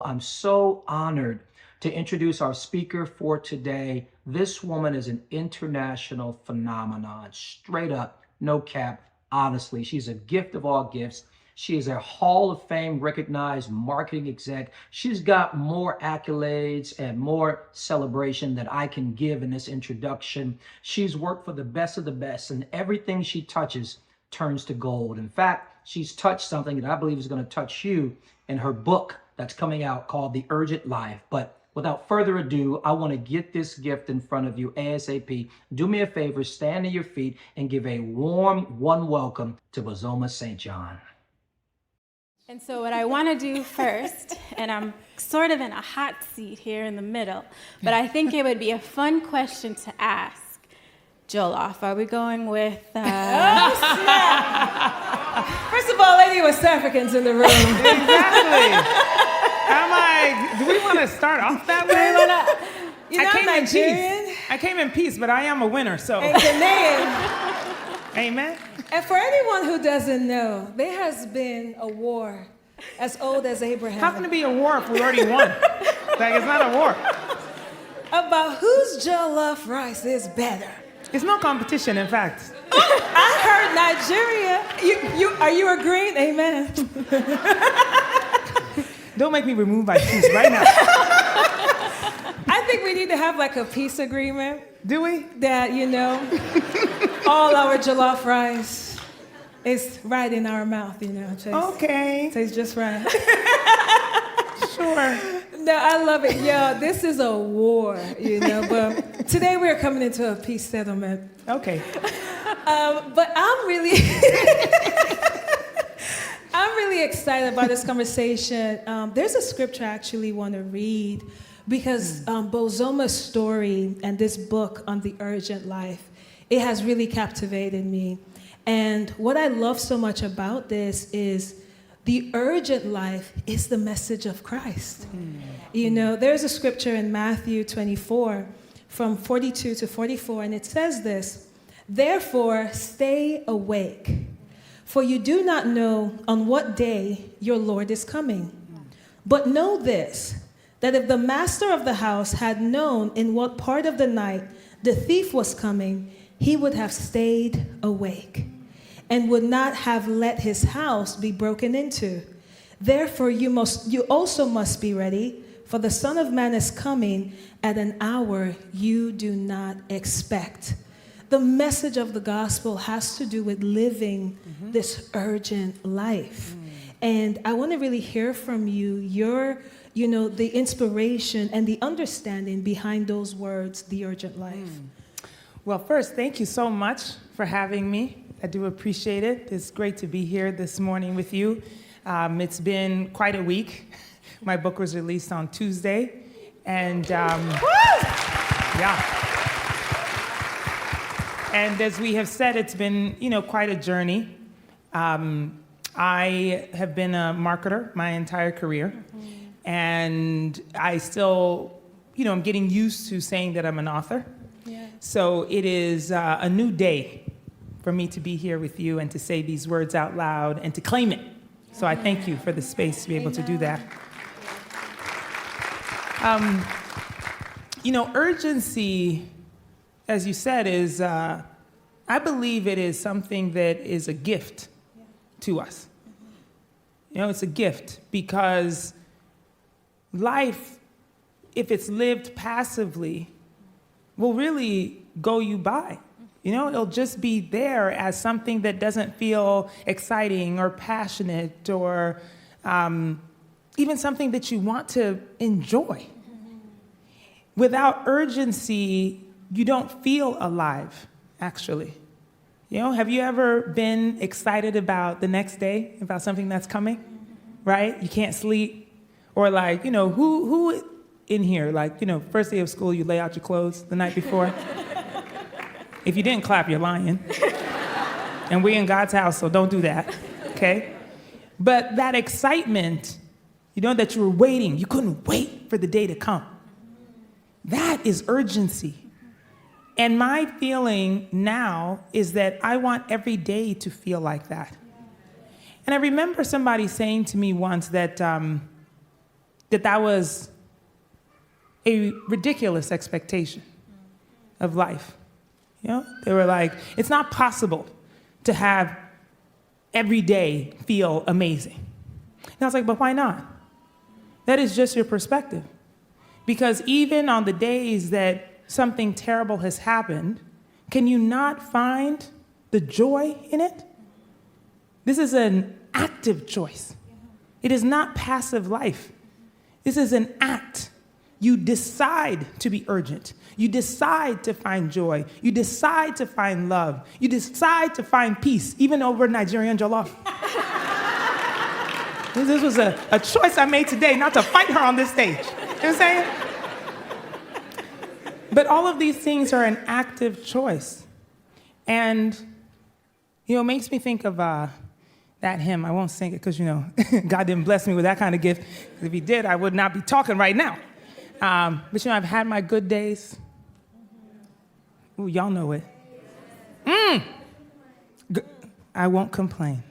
I'm so honored to introduce our speaker for today. This woman is an international phenomenon, straight up, no cap, honestly. She's a gift of all gifts. She is a Hall of Fame recognized marketing exec. She's got more accolades and more celebration that I can give in this introduction. She's worked for the best of the best, and everything she touches turns to gold. In fact, she's touched something that I believe is going to touch you in her book that's coming out called The Urgent Life. But without further ado, I want to get this gift in front of you ASAP. Do me a favor, stand to your feet and give a warm welcome to Bozoma St. John. And so what I want to do first, and I'm sort of in a hot seat here in the middle, but I think it would be a fun question to ask. Jollof, are we going with... Oh, First of all, Lady West Africans in the room. Exactly. Do we want to start off that way? I'm Nigerian. I came in peace, but I am a winner, so. And Ghanaian. Amen. And for anyone who doesn't know, there has been a war as old as Abraham. How can it be a war if we already won? Like, it's not a war. About whose jollof rice is better. It's no competition, in fact. I heard Nigeria. Are you agreeing? Amen. Don't make me remove my shoes right now. I think we need to have like a peace agreement. Do we? That, all our jollof rice is right in our mouth, Okay. Tastes just right. Sure. No, I love it. Yeah, this is a war, but today we're coming into a peace settlement. Okay. But I'm really, I'm really excited about this conversation. There's a scripture I actually want to read because Bozoma's story and this book on the urgent life, it has really captivated me. And what I love so much about this is the urgent life is the message of Christ. There's a scripture in Matthew 24 from 42 to 44, and it says this, "Therefore, stay awake, for you do not know on what day your Lord is coming. But know this, that if the master of the house had known in what part of the night the thief was coming, he would have stayed awake and would not have let his house be broken into. Therefore, you also must be ready, for the Son of Man is coming at an hour you do not expect." The message of the gospel has to do with living this urgent life. And I want to really hear from you, the inspiration and the understanding behind those words, the urgent life. Well, first, thank you so much for having me. I do appreciate it. It's great to be here this morning with you. It's been quite a week. My book was released on Tuesday. And yeah. And as we have said, it's been, quite a journey. I have been a marketer my entire career. And I still, I'm getting used to saying that I'm an author. Yeah. So it is a new day for me to be here with you and to say these words out loud and to claim it. So I thank you for the space to be able to do that. Urgency, as you said, is, I believe it is something that is a gift to us. It's a gift because life, if it's lived passively, will really go you by. It'll just be there as something that doesn't feel exciting or passionate or even something that you want to enjoy. Without urgency, you don't feel alive, actually. Have you ever been excited about the next day, about something that's coming, right? You can't sleep. Or who in here, first day of school, you lay out your clothes the night before? If you didn't clap, you're lying. And we're in God's house, so don't do that, okay? But that excitement, that you were waiting, you couldn't wait for the day to come. That is urgency. And my feeling now is that I want every day to feel like that. And I remember somebody saying to me once that that was a ridiculous expectation of life. You know, they were like, it's not possible to have every day feel amazing. And I was like, but why not? That is just your perspective. Because even on the days that something terrible has happened, can you not find the joy in it? This is an active choice. It is not passive life. This is an act. You decide to be urgent. You decide to find joy. You decide to find love. You decide to find peace, even over Nigerian jollof. This was a choice I made today, not to fight her on this stage. You know what I'm saying? But all of these things are an active choice. And, you know, it makes me think of that hymn. I won't sing it because, you know, God didn't bless me with that kind of gift. If he did, I would not be talking right now. But, you know, I've had my good days. Ooh, y'all know it. I won't complain.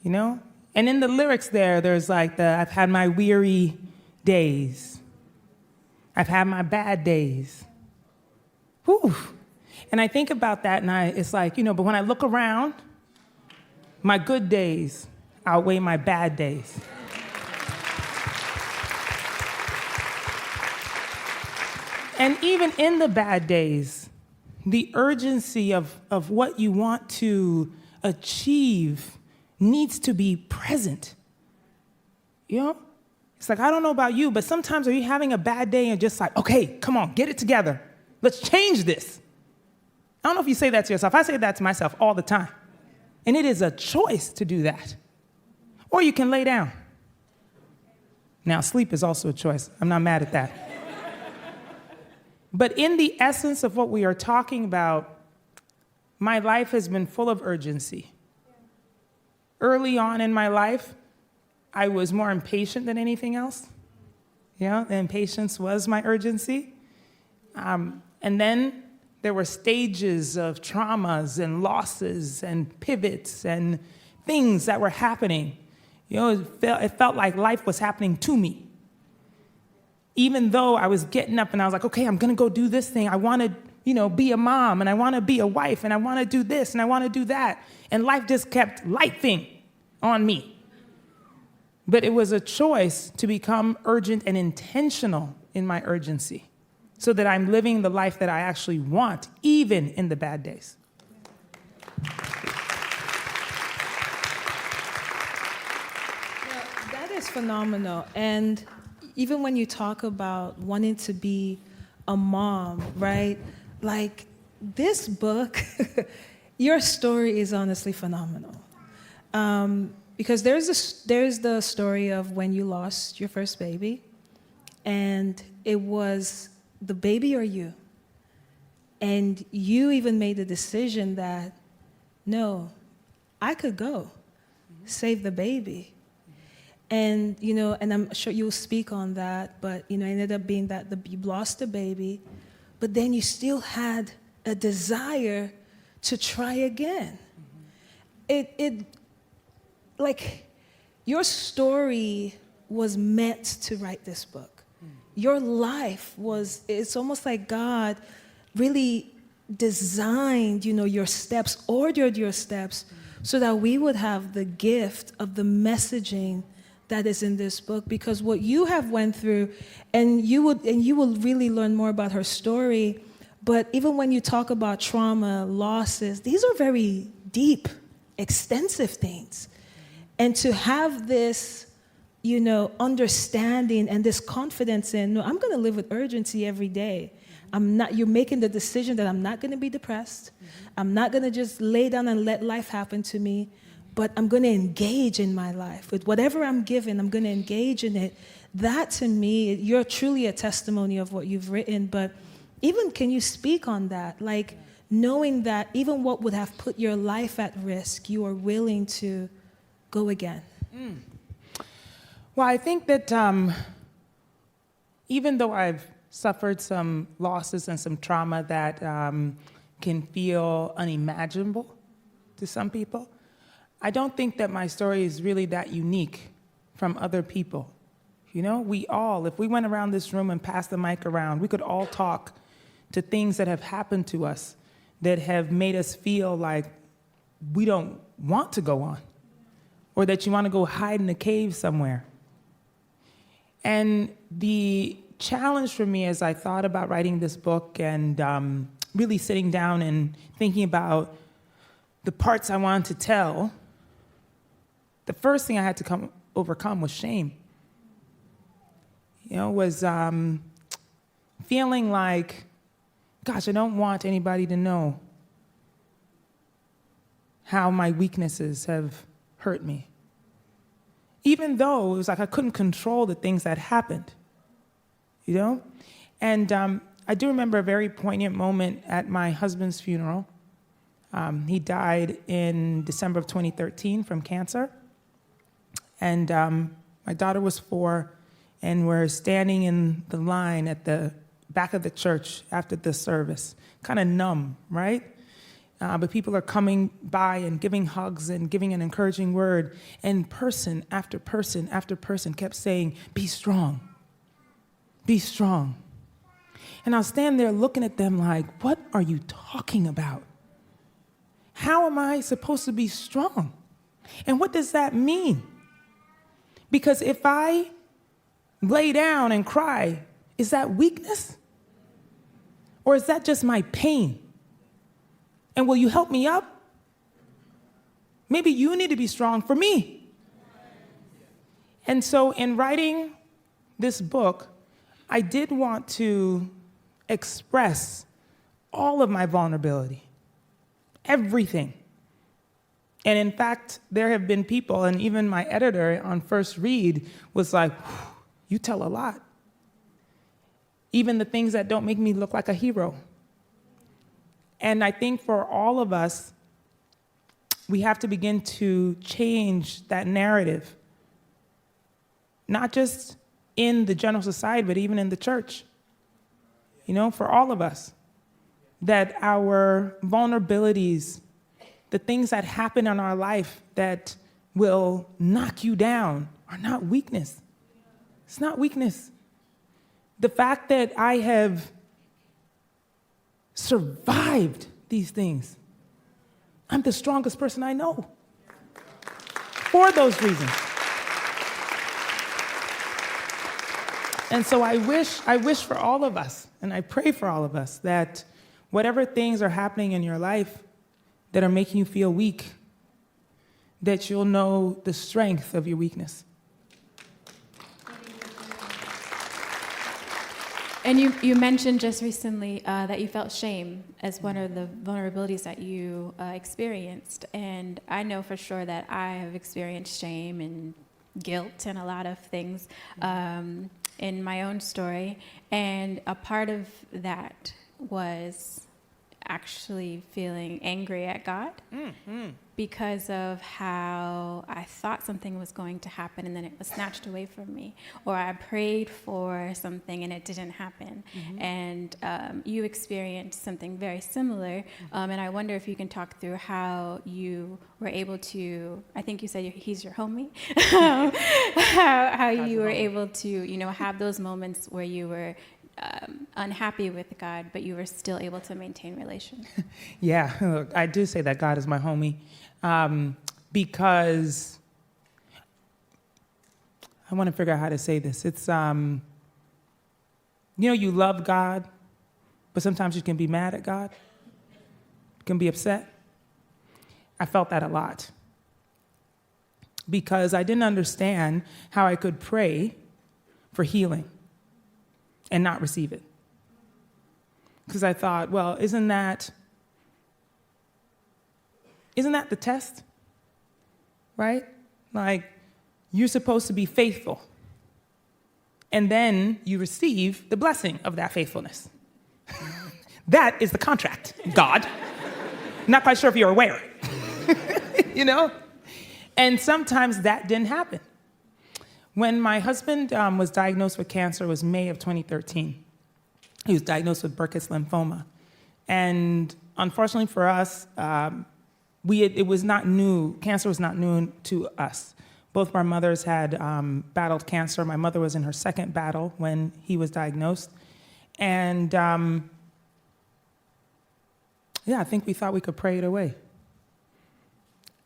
You know? And in the lyrics there's like I've had my weary days. I've had my bad days. Whew. And I think about that and it's like, you know, but when I look around, my good days outweigh my bad days. And even in the bad days, the urgency of what you want to achieve needs to be present. You know? It's like, I don't know about you, but sometimes are you having a bad day and just like, okay, come on, get it together. Let's change this. I don't know if you say that to yourself. I say that to myself all the time. And it is a choice to do that. Or you can lay down. Now, sleep is also a choice. I'm not mad at that. But in the essence of what we are talking about, my life has been full of urgency. Early on in my life, I was more impatient than anything else. Yeah, the impatience was my urgency. And then there were stages of traumas and losses and pivots and things that were happening. You know, it felt like life was happening to me. Even though I was getting up and I was like, okay, I'm going to go do this thing. I want to, you know, be a mom and I want to be a wife and I want to do this and I want to do that. And life just kept lifing on me. But it was a choice to become urgent and intentional in my urgency so that I'm living the life that I actually want, even in the bad days. That is phenomenal. And even when you talk about wanting to be a mom, right? Like this book, your story is honestly phenomenal. Because there's the story of when you lost your first baby, and it was the baby or you. And you even made the decision that, no, I could go, save the baby. And, you know, and I'm sure you'll speak on that, but, you know, it ended up being that you lost the baby, but then you still had a desire to try again. Like, your story was meant to write this book. Your life it's almost like God really designed, you know, your steps, ordered your steps, so that we would have the gift of the messaging that is in this book. Because what you have went through, and you will really learn more about her story, but even when you talk about trauma, losses, these are very deep, extensive things. And to have this, you know, understanding and this confidence in, no, I'm going to live with urgency every day. You're making the decision that I'm not going to be depressed. I'm not going to just lay down and let life happen to me, but I'm going to engage in my life. With whatever I'm given, I'm going to engage in it. That, to me, you're truly a testimony of what you've written. But even, can you speak on that? Like, knowing that even what would have put your life at risk, you are willing to go again. Well, I think that even though I've suffered some losses and some trauma that can feel unimaginable to some people, I don't think that my story is really that unique from other people You know, if we went around this room and passed the mic around, we could all talk to things that have happened to us that have made us feel like we don't want to go on, or that you want to go hide in a cave somewhere. And the challenge for me as I thought about writing this book and really sitting down and thinking about the parts I wanted to tell, the first thing I had to overcome was shame. Was feeling like, gosh, I don't want anybody to know how my weaknesses have hurt me. Even though it was like I couldn't control the things that happened, And I do remember a very poignant moment at my husband's funeral. He died in December of 2013 from cancer. And my daughter was 4, and we're standing in the line at the back of the church after the service, kind of numb, right? But people are coming by and giving hugs and giving an encouraging word. And person after person after person kept saying, "Be strong. Be strong." And I'll stand there looking at them like, what are you talking about? How am I supposed to be strong? And what does that mean? Because if I lay down and cry, is that weakness? Or is that just my pain? And will you help me up? Maybe you need to be strong for me. And so in writing this book, I did want to express all of my vulnerability, everything. And in fact, there have been people, and even my editor on first read was like, you tell a lot. Even the things that don't make me look like a hero. And I think for all of us, we have to begin to change that narrative, not just in the general society, but even in the church. For all of us, that our vulnerabilities, the things that happen in our life that will knock you down are not weakness. It's not weakness. The fact that I have survived these things, I'm the strongest person I know for those reasons. And so I wish for all of us, and I pray for all of us, that whatever things are happening in your life that are making you feel weak, that you'll know the strength of your weakness. And you mentioned just recently that you felt shame as one of the vulnerabilities that you experienced. And I know for sure that I have experienced shame and guilt and a lot of things in my own story. And a part of that was actually feeling angry at God because of how I thought something was going to happen and then it was snatched away from me. Or I prayed for something and it didn't happen. And you experienced something very similar. And I wonder if you can talk through how you were able to, I think you said he's your homie, how you were able to, have those moments where you were unhappy with God, but you were still able to maintain relation. Yeah, look, I do say that God is my homie because I want to figure out how to say this. It's, you love God, but sometimes you can be mad at God. You can be upset. I felt that a lot because I didn't understand how I could pray for healing and not receive it. Because I thought, well, isn't that the test? Right? Like, you're supposed to be faithful. And then you receive the blessing of that faithfulness. That is the contract, God. Not quite sure if you're aware. And sometimes that didn't happen. When my husband was diagnosed with cancer, it was May of 2013. He was diagnosed with Burkitt's lymphoma. And unfortunately for us, it was not new. Cancer was not new to us. Both of our mothers had battled cancer. My mother was in her second battle when he was diagnosed. And I think we thought we could pray it away.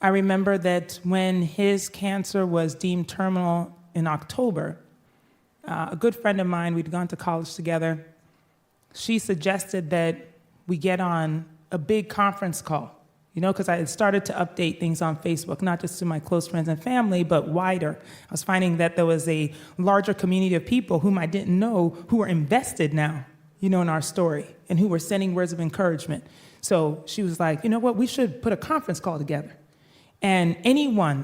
I remember that when his cancer was deemed terminal in October, a good friend of mine, we'd gone to college together, she suggested that we get on a big conference call, because I had started to update things on Facebook, not just to my close friends and family, but wider. I was finding that there was a larger community of people whom I didn't know who were invested now, in our story, and who were sending words of encouragement. So she was like, you know what, we should put a conference call together. And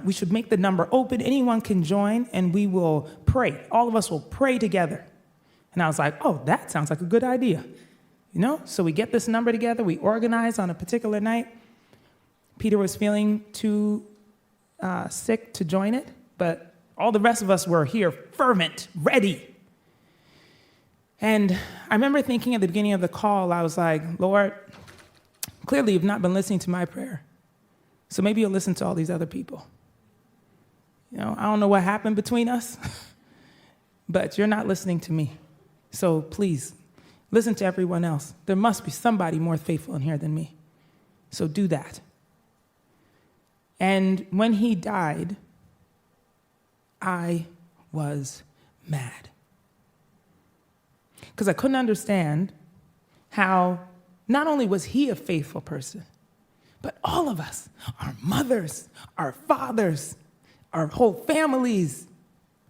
we should make the number open, anyone can join, and we will pray. All of us will pray together. And I was like, oh, that sounds like a good idea. So we get this number together, we organize on a particular night. Peter was feeling too sick to join it, but all the rest of us were here, fervent, ready. And I remember thinking at the beginning of the call, I was like, Lord, clearly you've not been listening to my prayer. So maybe you'll listen to all these other people. I don't know what happened between us, but you're not listening to me. So please, listen to everyone else. There must be somebody more faithful in here than me. So do that. And when he died, I was mad. Because I couldn't understand how not only was he a faithful person, but all of us, our mothers, our fathers, our whole families,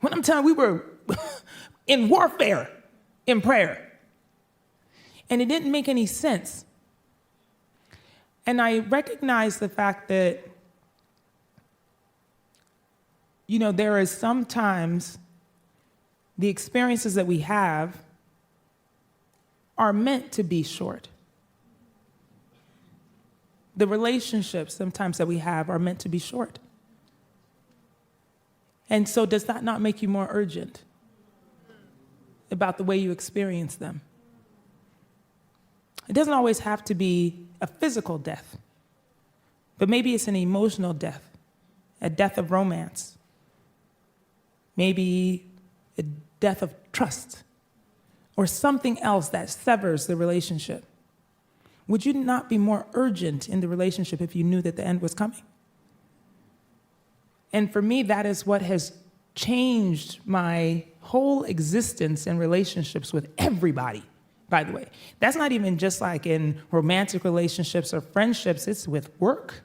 when I'm telling you, we were in warfare, in prayer. And it didn't make any sense. And I recognized the fact that, there is sometimes the experiences that we have are meant to be short. The relationships sometimes that we have are meant to be short. And so does that not make you more urgent about the way you experience them? It doesn't always have to be a physical death, but maybe it's an emotional death, a death of romance, maybe a death of trust, or something else that severs the relationship. Would you not be more urgent in the relationship if you knew that the end was coming? And for me, that is what has changed my whole existence in relationships with everybody, by the way. That's not even just like in romantic relationships or friendships, it's with work.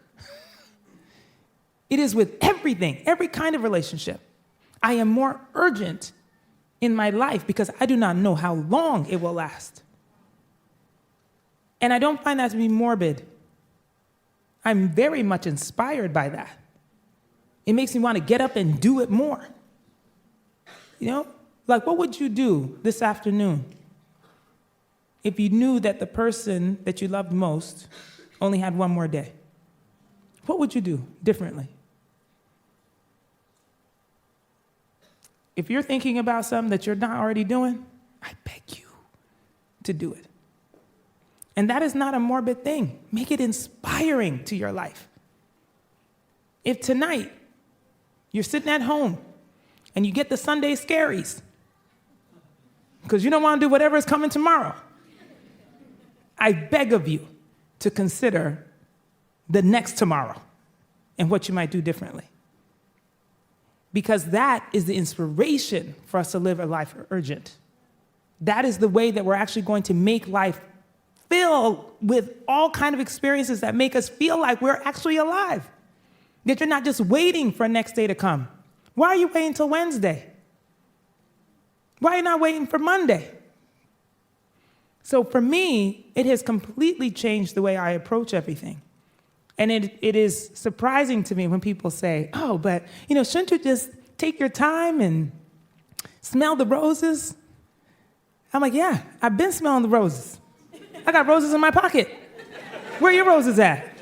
It is with everything, every kind of relationship. I am more urgent in my life because I do not know how long it will last. And I don't find that to be morbid. I'm very much inspired by that. It makes me want to get up and do it more. Like what would you do this afternoon if you knew that the person that you loved most only had one more day? What would you do differently? If you're thinking about something that you're not already doing, I beg you to do it. And that is not a morbid thing. Make it inspiring to your life. If tonight you're sitting at home and you get the Sunday scaries because you don't want to do whatever is coming tomorrow, I beg of you to consider the next tomorrow and what you might do differently. Because that is the inspiration for us to live a life urgent. That is the way that we're actually going to make life filled with all kinds of experiences that make us feel like we're actually alive. That you're not just waiting for next day to come. Why are you waiting till Wednesday? Why are you not waiting for Monday? So for me, it has completely changed the way I approach everything. And it is surprising to me when people say, oh, but, shouldn't you just take your time and smell the roses? I'm like, yeah, I've been smelling the roses. I got roses in my pocket. Where are your roses at?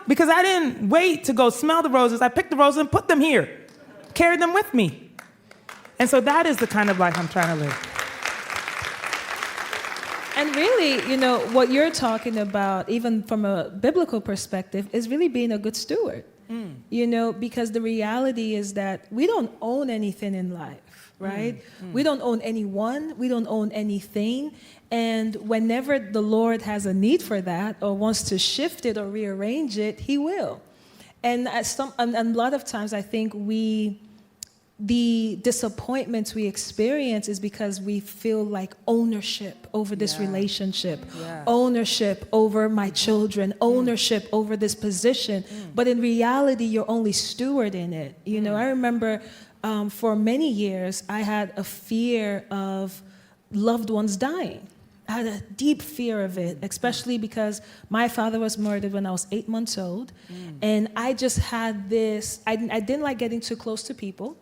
Because I didn't wait to go smell the roses. I picked the roses and put them here, carried them with me. And so that is the kind of life I'm trying to live. And really, what you're talking about, even from a biblical perspective, is really being a good steward. You know, because the reality is that we don't own anything in life, right? We don't own anyone, we don't own anything. And whenever the Lord has a need for that or wants to shift it or rearrange it, he will. And a lot of times I think the disappointments we experience is because we feel like ownership over this relationship, ownership over my children, ownership over this position. But in reality, you're only steward in it. You know, I remember for many years, I had a fear of loved ones dying. I had a deep fear of it, especially because my father was murdered when I was 8 months old. And I just had this, I didn't like getting too close to people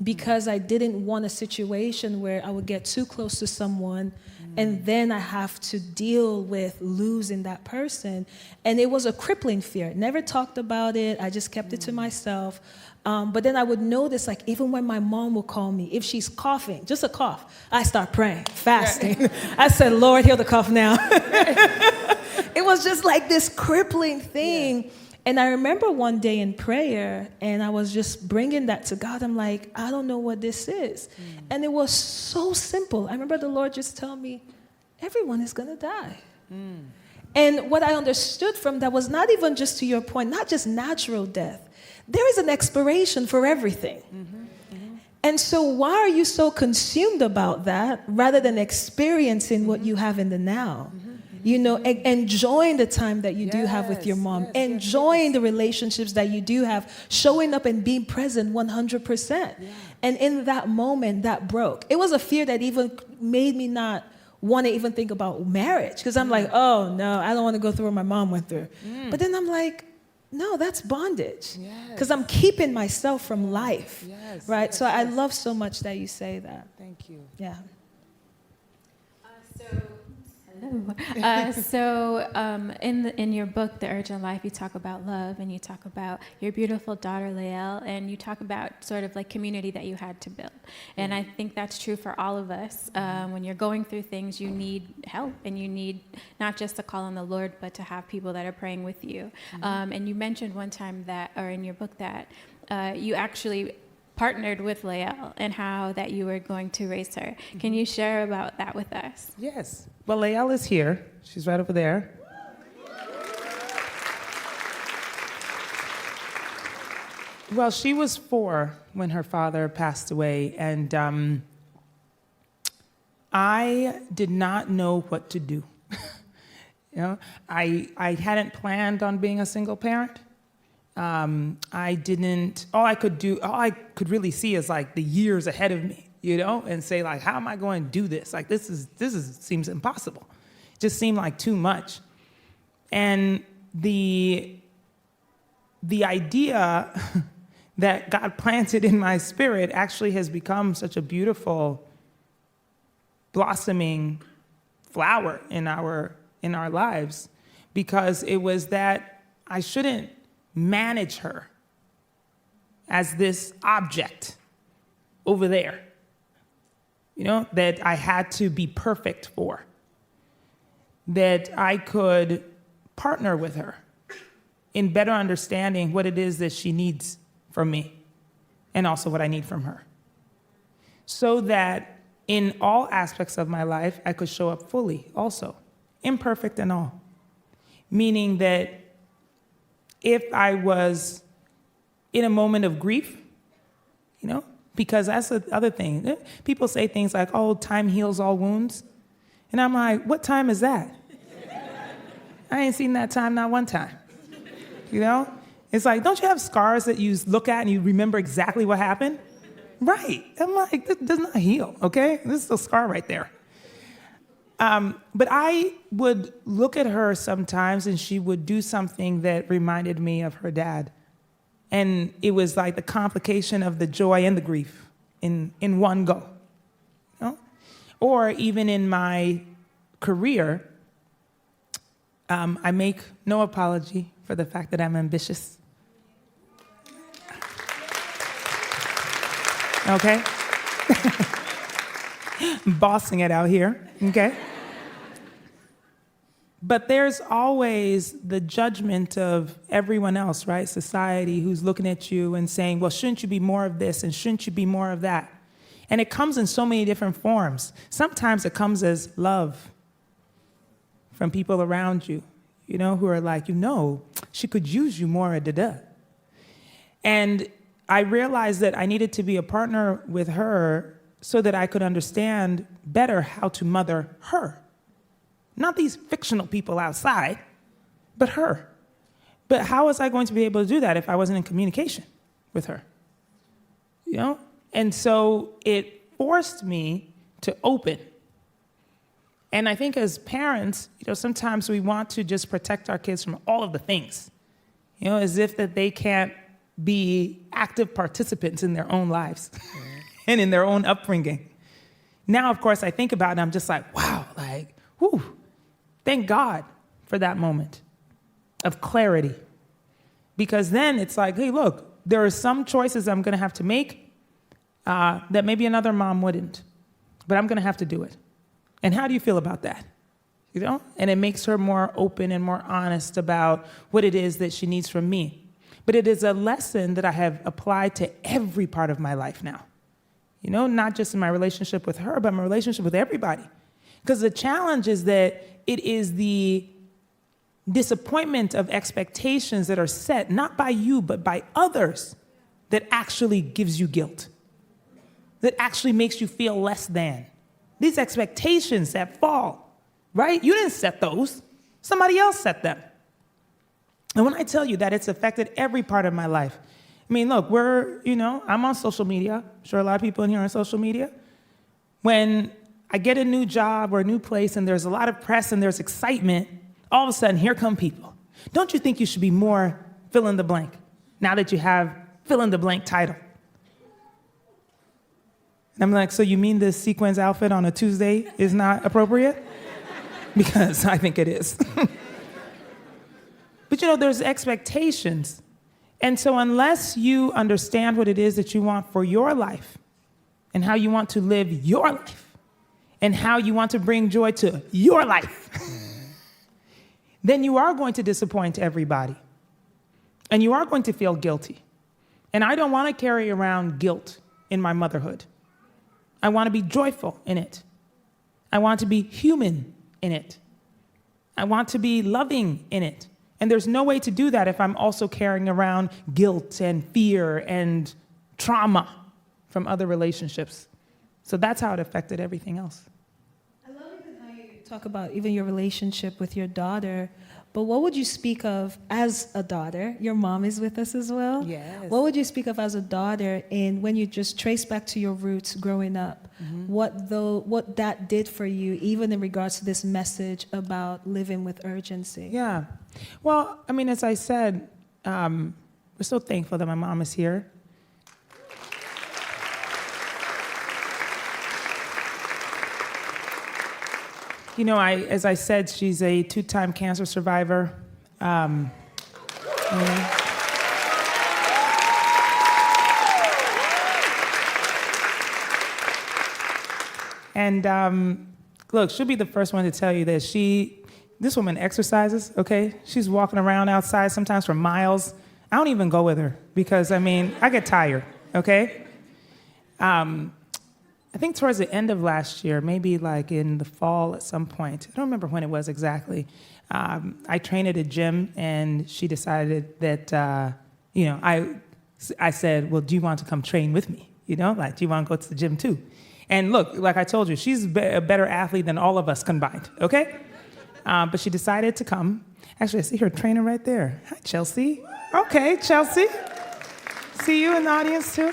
because I didn't want a situation where I would get too close to someone and then I have to deal with losing that person. And it was a crippling fear. Never talked about it. I just kept it to myself. But then I would notice, like, even when my mom would call me, if she's coughing, just a cough, I start praying, fasting. I said, Lord, heal the cough now. It was just like this crippling thing. And I remember one day in prayer, and I was just bringing that to God. I'm like, I don't know what this is. And it was so simple. I remember the Lord just telling me, everyone is going to die. And what I understood from that was not even just to your point, not just natural death. There is an expiration for everything. And so why are you so consumed about that rather than experiencing what you have in the now? You know, enjoying the time that you do have with your mom, enjoying the relationships that you do have, showing up and being present 100%. And in that moment, that broke. It was a fear that even made me not want to even think about marriage, because I'm like, oh no, I don't want to go through what my mom went through. But then I'm like, no, that's bondage, because I'm keeping myself from life, right? So I love so much that you say that. Thank you. Yeah. In your book, The Urgent Life, you talk about love, and you talk about your beautiful daughter, Lael, and you talk about sort of like community that you had to build. And I think that's true for all of us. When you're going through things, you need help, and you need not just to call on the Lord, but to have people that are praying with you. And you mentioned one time that, or in your book, that you actually partnered with Lael and how that you were going to raise her. Can you share about that with us? Yes. Well, Lael is here. She's right over there. Well, she was 4 when her father passed away, and I did not know what to do. You know, I hadn't planned on being a single parent. I didn't, all I could really see is like the years ahead of me, you know, and say like, how am I going to do this? Like, this seems impossible. It just seemed like too much. And the idea that God planted in my spirit actually has become such a beautiful blossoming flower in our lives, because it was that I shouldn't manage her as this object over there, you know, that I had to be perfect for, that I could partner with her in better understanding what it is that she needs from me and also what I need from her, so that in all aspects of my life, I could show up fully also, imperfect and all, meaning that if I was in a moment of grief, you know, because that's the other thing. People say things like, oh, time heals all wounds. And I'm like, what time is that? I ain't seen that time not one time. You know? It's like, don't you have scars that you look at and you remember exactly what happened? Right. I'm like, this does not heal, okay? This is a scar right there. But I would look at her sometimes and she would do something that reminded me of her dad. And it was like the complication of the joy and the grief in one go. You know? Or even in my career, I make no apology for the fact that I'm ambitious. Okay? Bossing it out here, okay? But there's always the judgment of everyone else, right? Society who's looking at you and saying, well, shouldn't you be more of this and shouldn't you be more of that? And it comes in so many different forms. Sometimes it comes as love from people around you, who are like, she could use you more, And I realized that I needed to be a partner with her so that I could understand better how to mother her. Not these fictional people outside, but her. But how was I going to be able to do that if I wasn't in communication with her? And so it forced me to open. And I think as parents, sometimes we want to just protect our kids from all of the things, as if that they can't be active participants in their own lives and in their own upbringing. Now, of course, I think about it and I'm just like, wow, whew. Thank God for that moment of clarity. Because then it's like, hey, look, there are some choices I'm going to have to make that maybe another mom wouldn't. But I'm going to have to do it. And how do you feel about that? And it makes her more open and more honest about what it is that she needs from me. But it is a lesson that I have applied to every part of my life now. Not just in my relationship with her, but my relationship with everybody. Because the challenge is that it is the disappointment of expectations that are set, not by you, but by others, that actually gives you guilt, that actually makes you feel less than. These expectations that fall, right? You didn't set those. Somebody else set them. And when I tell you that it's affected every part of my life, I mean, look, I'm on social media. I'm sure a lot of people in here are on social media. When I get a new job or a new place and there's a lot of press and there's excitement, all of a sudden, here come people. Don't you think you should be more fill in the blank now that you have fill in the blank title? And I'm like, so you mean this sequins outfit on a Tuesday is not appropriate? Because I think it is. But there's expectations. And so unless you understand what it is that you want for your life and how you want to live your life, and how you want to bring joy to your life, then you are going to disappoint everybody. And you are going to feel guilty. And I don't want to carry around guilt in my motherhood. I want to be joyful in it. I want to be human in it. I want to be loving in it. And there's no way to do that if I'm also carrying around guilt and fear and trauma from other relationships. So that's how it affected everything else. I love even how you talk about even your relationship with your daughter. But what would you speak of as a daughter? Your mom is with us as well. Yes. What would you speak of as a daughter, and when you just trace back to your roots growing up, what that did for you, even in regards to this message about living with urgency? Yeah. Well, I mean, as I said, we're so thankful that my mom is here. As I said, she's a 2-time cancer survivor. Look, she'll be the first one to tell you that this woman exercises, okay? She's walking around outside sometimes for miles. I don't even go with her because, I get tired, okay? I think towards the end of last year, maybe in the fall at some point, I don't remember when it was exactly, I trained at a gym and she decided that, I said, well, do you want to come train with me? Do you want to go to the gym too? And look, like I told you, she's a better athlete than all of us combined, okay? But she decided to come. Actually, I see her trainer right there. Hi, Chelsea. Okay, Chelsea. See you in the audience too.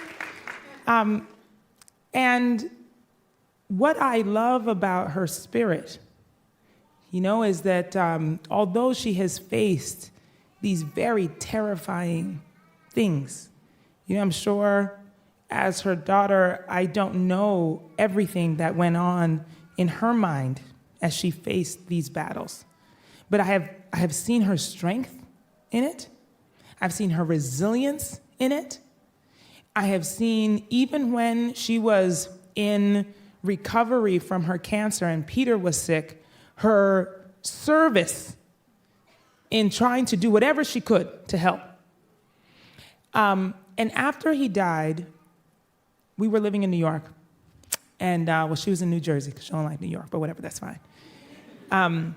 And what I love about her spirit, is that although she has faced these very terrifying things, I'm sure as her daughter, I don't know everything that went on in her mind as she faced these battles. But I have seen her strength in it. I've seen her resilience in it. I have seen, even when she was in recovery from her cancer and Peter was sick, her service in trying to do whatever she could to help. And after he died, we were living in New York. And, she was in New Jersey because she don't like New York, but whatever, that's fine. And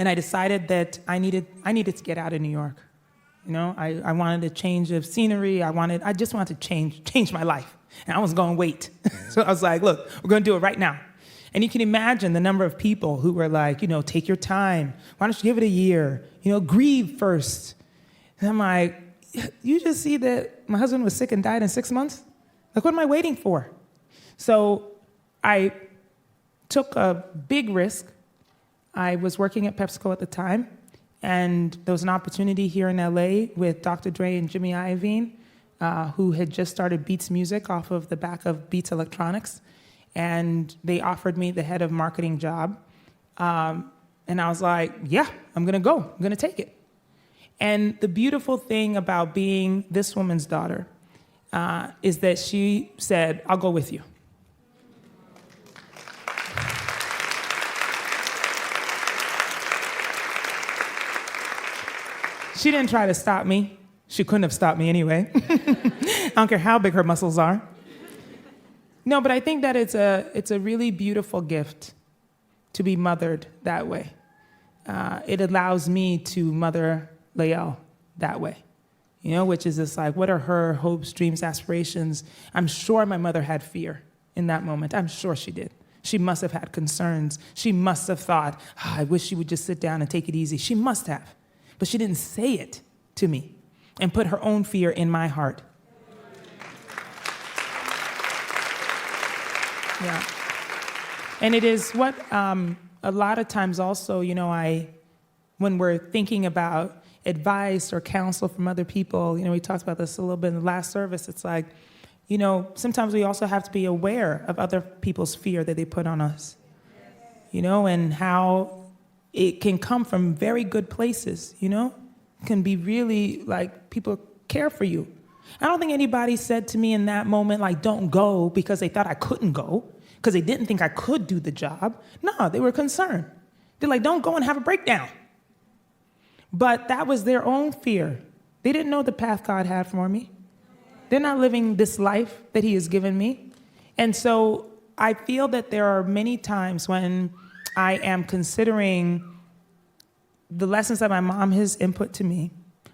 I decided that I needed to get out of New York. You know, I wanted a change of scenery. I just wanted to change my life. And I was going to wait. So I was like, look, we're going to do it right now. And you can imagine the number of people who were like, take your time. Why don't you give it a year? Grieve first. And I'm like, you just see that my husband was sick and died in 6 months? Like, what am I waiting for? So I took a big risk. I was working at PepsiCo at the time, and there was an opportunity here in LA with Dr. Dre and Jimmy Iovine, who had just started Beats Music off of the back of Beats Electronics. And they offered me the head of marketing job. And I was like, yeah, I'm going to go. I'm going to take it. And the beautiful thing about being this woman's daughter is that she said, I'll go with you. She didn't try to stop me. She couldn't have stopped me anyway. I don't care how big her muscles are. No, but I think that it's a really beautiful gift to be mothered that way. It allows me to mother Lael that way, which is just like, what are her hopes, dreams, aspirations? I'm sure my mother had fear in that moment. I'm sure she did. She must have had concerns. She must have thought, I wish she would just sit down and take it easy. She must have. But she didn't say it to me and put her own fear in my heart. Yeah. And it is what a lot of times also, when we're thinking about advice or counsel from other people, we talked about this a little bit in the last service. It's like, sometimes we also have to be aware of other people's fear that they put on us, and how it can come from very good places, It can be really like people care for you. I don't think anybody said to me in that moment, like, don't go because they thought I couldn't go, because they didn't think I could do the job. No, they were concerned. They're like, don't go and have a breakdown. But that was their own fear. They didn't know the path God had for me. They're not living this life that He has given me. And so I feel that there are many times when I am considering the lessons that my mom has input to me,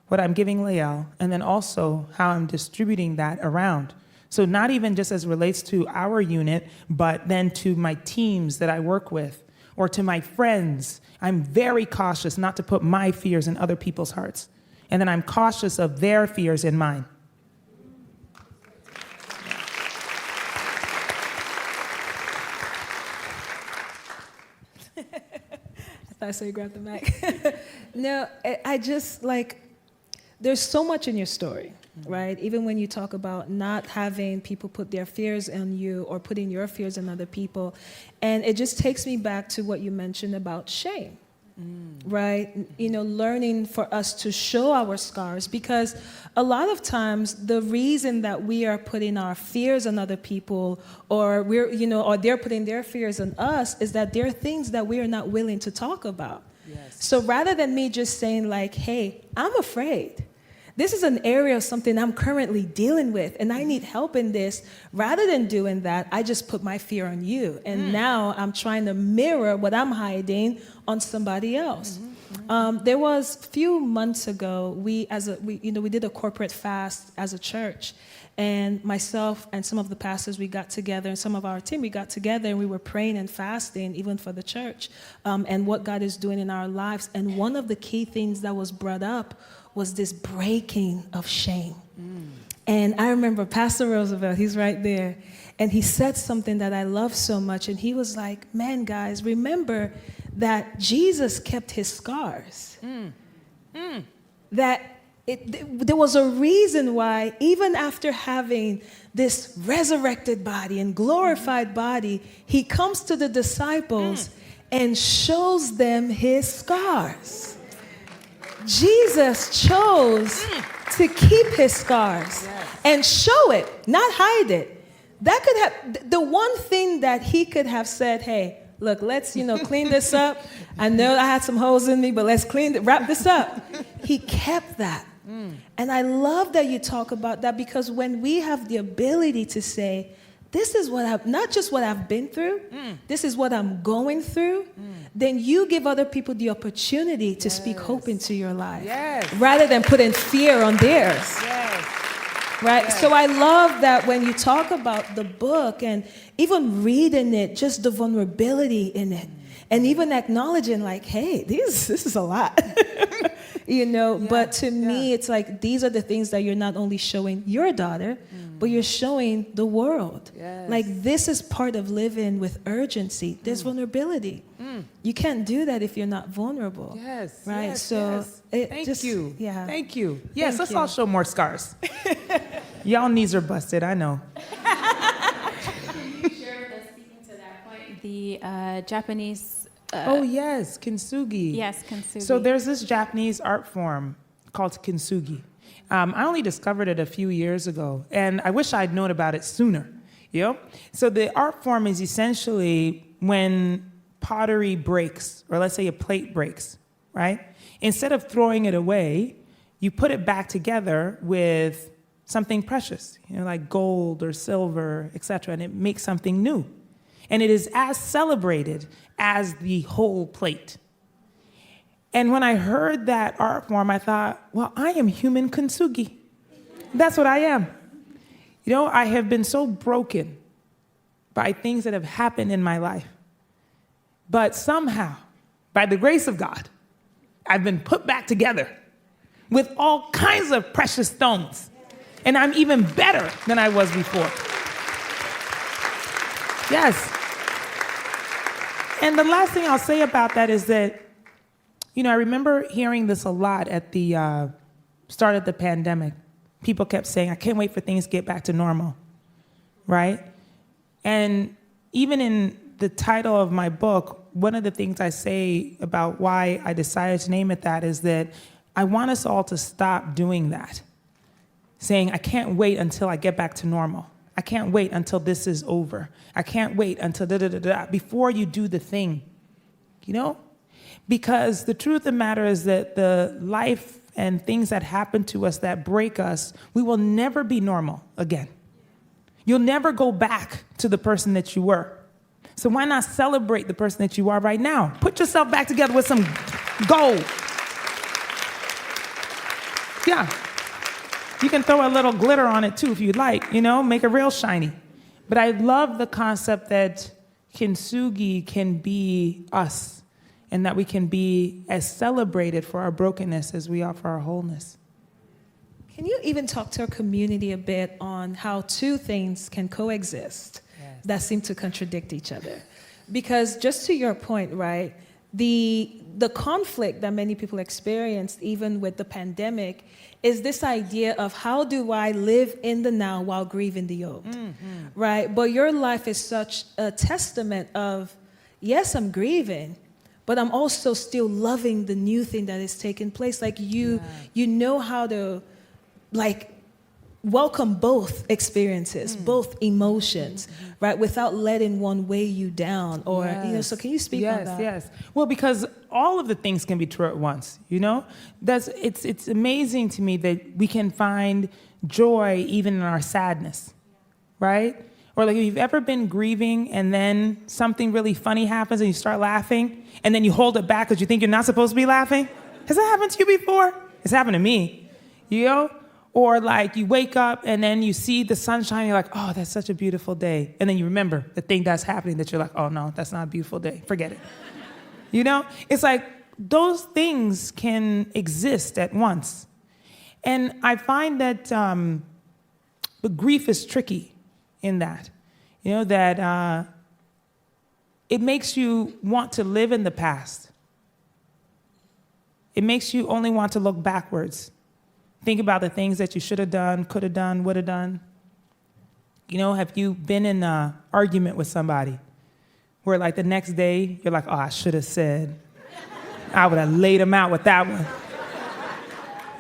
what I'm giving Lael, and then also how I'm distributing that around. So not even just as it relates to our unit, but then to my teams that I work with or to my friends. I'm very cautious not to put my fears in other people's hearts. And then I'm cautious of their fears in mine. I saw you grab the mic. No, I just there's so much in your story, right? Even when you talk about not having people put their fears on you or putting your fears on other people. And it just takes me back to what you mentioned about shame, right? Learning for us to show our scars, because a lot of times the reason that we are putting our fears on other people or or they're putting their fears on us is that there are things that we are not willing to talk about. Yes. So rather than me just saying hey, I'm afraid. This is an area of something I'm currently dealing with, and I need help in this. Rather than doing that, I just put my fear on you. And now I'm trying to mirror what I'm hiding on somebody else. There was a few months ago, we did a corporate fast as a church. And myself and some of the pastors, we got together, and some of our team, we got together, and we were praying and fasting, even for the church, and what God is doing in our lives. And one of the key things that was brought up was this breaking of shame. And I remember Pastor Roosevelt, he's right there, and he said something that I love so much, and he was like, man, guys, remember that Jesus kept his scars. That there was a reason why, even after having this resurrected body and glorified body, he comes to the disciples and shows them his scars. Jesus chose to keep his scars and show it, not hide it. That could have, the one thing that he could have said, hey, look, let's, clean this up. I know I had some holes in me, but let's wrap this up. He kept that. And I love that you talk about that, because when we have the ability to say, this is not just what I've been through, this is what I'm going through, then you give other people the opportunity to speak hope into your life, rather than putting fear on theirs. Right? So I love that when you talk about the book and even reading it, just the vulnerability in it, and even acknowledging like, hey, this is a lot. But to me, it's like, these are the things that you're not only showing your daughter, but you're showing the world. Like, this is part of living with urgency. There's vulnerability. You can't do that if you're not vulnerable. Right? Thank you. Yeah. Thank you. Yes, let's you. all show more scars. Y'all knees are busted, I know. The Japanese. Oh, yes, kintsugi. Yes, kintsugi. So there's this Japanese art form called kintsugi. I only discovered it a few years ago, and I wish I'd known about it sooner. So the art form is essentially when pottery breaks, or let's say a plate breaks, right? Instead of throwing it away, you put it back together with something precious, like gold or silver, etc., and it makes something new. And it is as celebrated as the whole plate. And when I heard that art form, I thought, well, I am human kintsugi. That's what I am. I have been so broken by things that have happened in my life. But somehow, by the grace of God, I've been put back together with all kinds of precious stones. And I'm even better than I was before. Yes. And the last thing I'll say about that is that, I remember hearing this a lot at the start of the pandemic. People kept saying, I can't wait for things to get back to normal, right? And even in the title of my book, one of the things I say about why I decided to name it that is that I want us all to stop doing that, saying, I can't wait until I get back to normal. I can't wait until this is over. I can't wait until da-da-da-da, before you do the thing, Because the truth of the matter is that the life and things that happen to us that break us, we will never be normal again. You'll never go back to the person that you were. So why not celebrate the person that you are right now? Put yourself back together with some gold. Yeah. You can throw a little glitter on it too if you'd like, make it real shiny. But I love the concept that kintsugi can be us, and that we can be as celebrated for our brokenness as we are for our wholeness. Can you even talk to our community a bit on how two things can coexist that seem to contradict each other? Because just to your point, right, the conflict that many people experienced, even with the pandemic, is this idea of how do I live in the now while grieving the old, right? But your life is such a testament of, yes, I'm grieving, but I'm also still loving the new thing that is taking place. Like you know how to welcome both experiences, both emotions, right? Without letting one weigh you down or, so can you speak on that? Yes. Well, because all of the things can be true at once, it's amazing to me that we can find joy even in our sadness, right? Or like if you've ever been grieving and then something really funny happens and you start laughing and then you hold it back because you think you're not supposed to be laughing. Has that happened to you before? It's happened to me, Or like you wake up and then you see the sunshine, you're like, oh, that's such a beautiful day. And then you remember the thing that's happening that you're like, oh no, that's not a beautiful day. Forget it. It's like those things can exist at once. And I find that the grief is tricky in that, that it makes you want to live in the past. It makes you only want to look backwards. Think about the things that you should have done, could have done, would have done. Have you been in an argument with somebody where like the next day you're like, oh, I should have said, I would have laid them out with that one.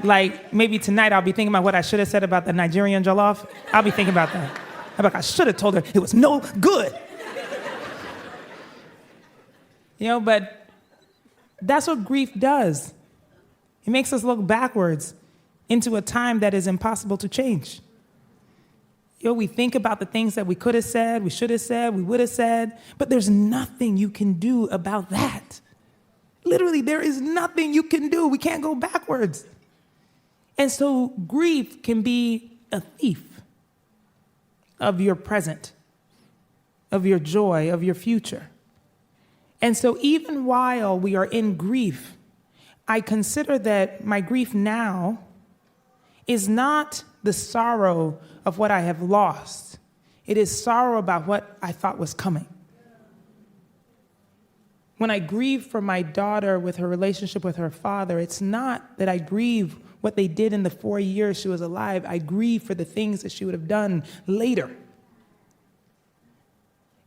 Like maybe tonight I'll be thinking about what I should have said about the Nigerian jollof. I'll be thinking about that. I'm like, I should have told her it was no good. But that's what grief does. It makes us look backwards into a time that is impossible to change. We think about the things that we could have said, we should have said, we would have said, but there's nothing you can do about that. Literally, there is nothing you can do. We can't go backwards. And so grief can be a thief of your present, of your joy, of your future. And so even while we are in grief, I consider that my grief now is not the sorrow of what I have lost. It is sorrow about what I thought was coming. When I grieve for my daughter with her relationship with her father, it's not that I grieve what they did in the 4 years she was alive. I grieve for the things that she would have done later.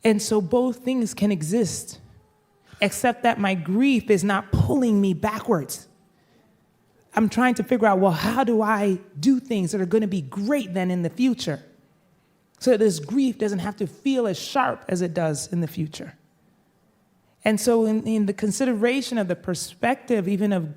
And so both things can exist, except that my grief is not pulling me backwards. I'm trying to figure out, well, how do I do things that are going to be great then in the future? So that this grief doesn't have to feel as sharp as it does in the future. And so in the consideration of the perspective even of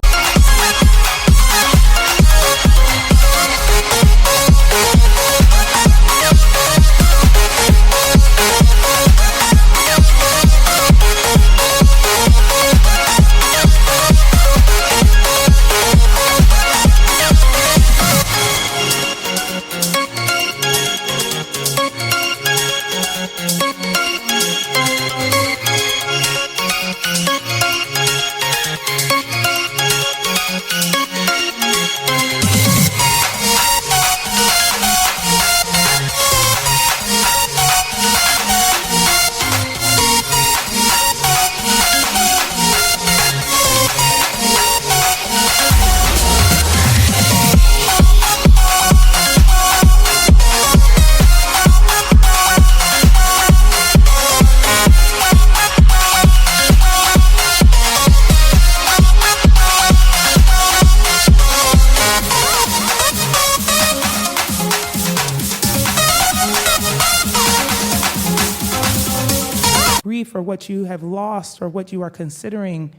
grief or what you have lost or what you are considering,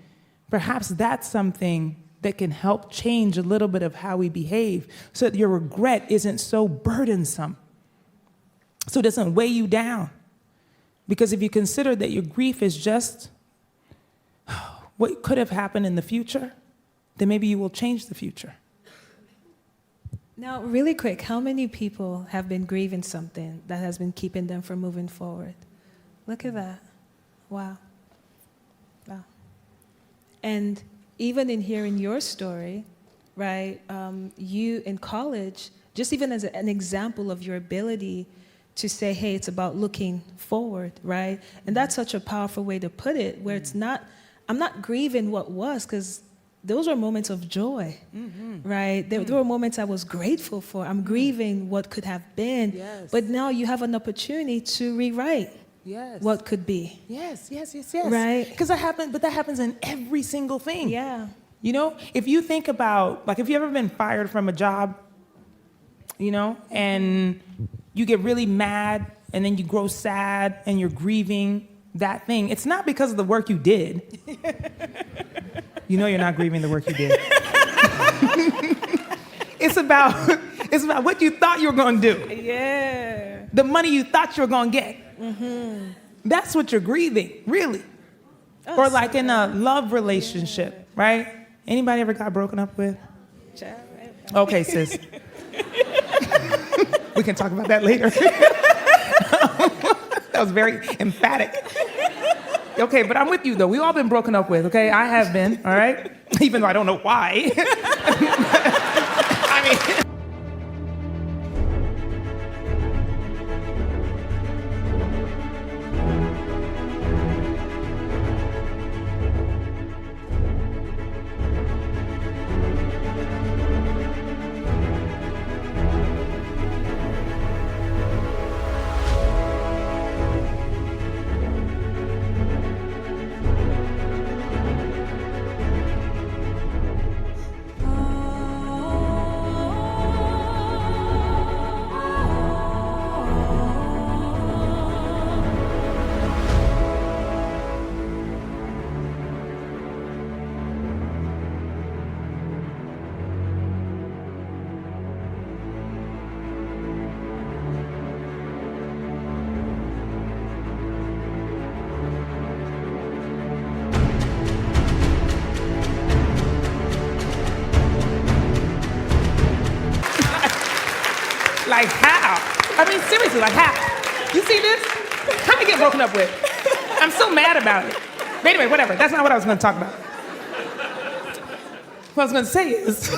perhaps that's something that can help change a little bit of how we behave so that your regret isn't so burdensome, so it doesn't weigh you down. Because if you consider that your grief is just what could have happened in the future, then maybe you will change the future. Now, really quick, how many people have been grieving something that has been keeping them from moving forward? Look at that. Wow. Wow. And even in hearing your story, right, you in college, just even as an example of your ability to say, hey, it's about looking forward, right? And that's such a powerful way to put it, where it's not, I'm not grieving what was, because those were moments of joy, right? There were moments I was grateful for. I'm grieving what could have been, but now you have an opportunity to rewrite what could be. Yes. Right? Because that happens in every single thing. Yeah. You know, if you think about, like, if you've ever been fired from a job, you know, and you get really mad and then you grow sad and you're grieving that thing, it's not because of the work you did. You know you're not grieving the work you did. It's about what you thought you were going to do. Yeah. The money you thought you were going to get. That's what you're grieving, really. Or like in a love relationship, right? Anybody ever got broken up with? Okay, sis. We can talk about that later. That was very emphatic. Okay, but I'm with you, though. We've all been broken up with, okay? I have been, all right? Even though I don't know why. I mean... I mean, seriously, like half. You see this? How did I get broken up with? I'm so mad about it. But anyway, whatever. That's not what I was going to talk about. What I was going to say is,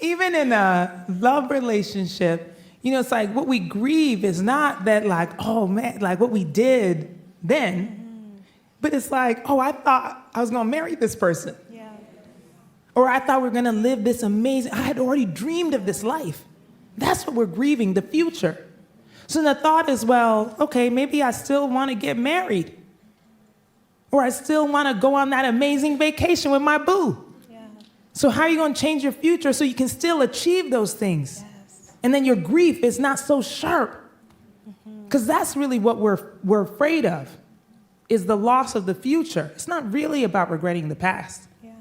even in a love relationship, you know, it's like what we grieve is not that like, oh man, like what we did then, but it's like, oh, I thought I was going to marry this person. Yeah. Or I thought we were going to live this amazing, I had already dreamed of this life. That's what we're grieving, the future. So the thought is, well, okay, maybe I still want to get married. Or I still want to go on that amazing vacation with my boo. Yeah. So how are you going to change your future so you can still achieve those things? Yes. And then your grief is not so sharp. Because that's really what we're afraid of, is the loss of the future. It's not really about regretting the past. Yeah.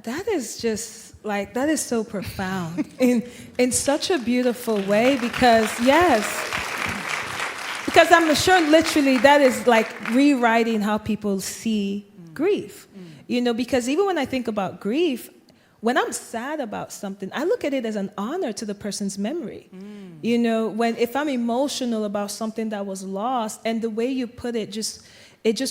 That is just like, that is so profound in such a beautiful way, because because I'm sure literally that is like rewriting how people see grief. You know, because even when I think about grief, when I'm sad about something, I look at it as an honor to the person's memory. You know, if I'm emotional about something that was lost, and the way you put it just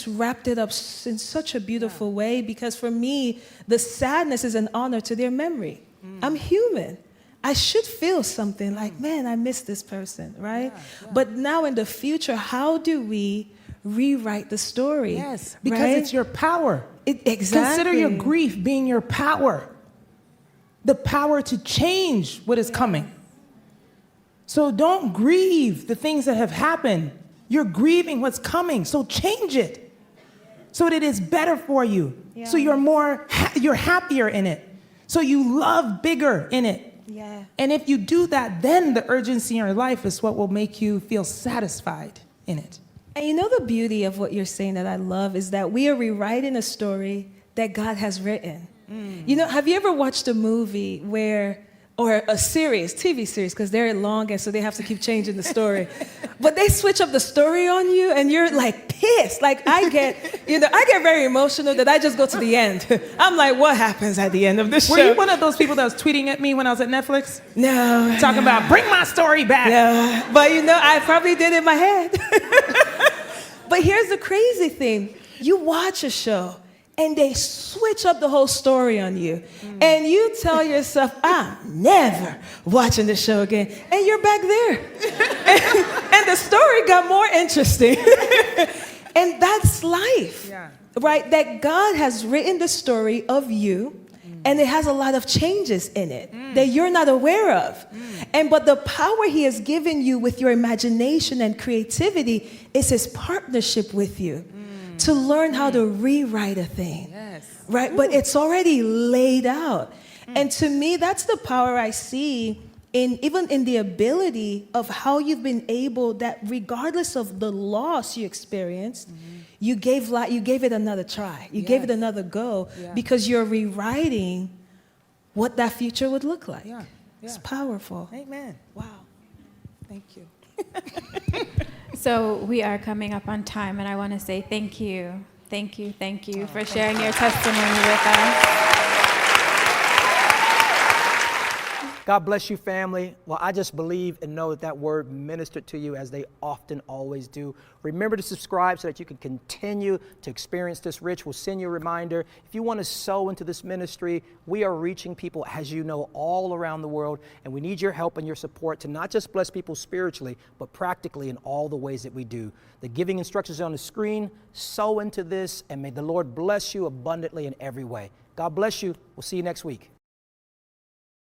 wrapped it up in such a beautiful way, because for me, the sadness is an honor to their memory. I'm human. I should feel something like, man, I miss this person, right? But now in the future, how do we rewrite the story? Yes, because right? it's your power. Exactly. Consider your grief being your power. The power to change what is coming. So don't grieve the things that have happened. You're grieving what's coming, so change it. So that it is better for you. Yeah. So you're happier in it. So you love bigger in it. Yeah. And if you do that, then the urgency in your life is what will make you feel satisfied in it. And you know the beauty of what you're saying that I love is that we are rewriting a story that God has written. You know, have you ever watched a movie or a series, TV series, because they're long and so they have to keep changing the story. But they switch up the story on you and you're like pissed. Like I get very emotional that I just go to the end. I'm like, what happens at the end of this show? Were you one of those people that was tweeting at me when I was at Netflix? No. Talking about, bring my story back. No. But you know, I probably did in my head. But here's the crazy thing. You watch a show and they switch up the whole story on you. And you tell yourself, I'm never watching this show again. And you're back there. and the story got more interesting. And that's life, right? That God has written the story of you, and it has a lot of changes in it that you're not aware of. But the power he has given you with your imagination and creativity is his partnership with you. To learn how to rewrite a thing, right? Ooh. But it's already laid out. And to me, that's the power I see even in the ability of how you've been able, that regardless of the loss you experienced, you gave it another try. You gave it another go because you're rewriting what that future would look like. It's powerful. Amen. Wow. Thank you. So we are coming up on time, and I want to say thank you for sharing your testimony with us. God bless you, family. Well, I just believe and know that word ministered to you as they often always do. Remember to subscribe so that you can continue to experience this rich. We'll send you a reminder. If you want to sow into this ministry, we are reaching people, as you know, all around the world, and we need your help and your support to not just bless people spiritually, but practically in all the ways that we do. The giving instructions are on the screen. Sow into this, and may the Lord bless you abundantly in every way. God bless you. We'll see you next week.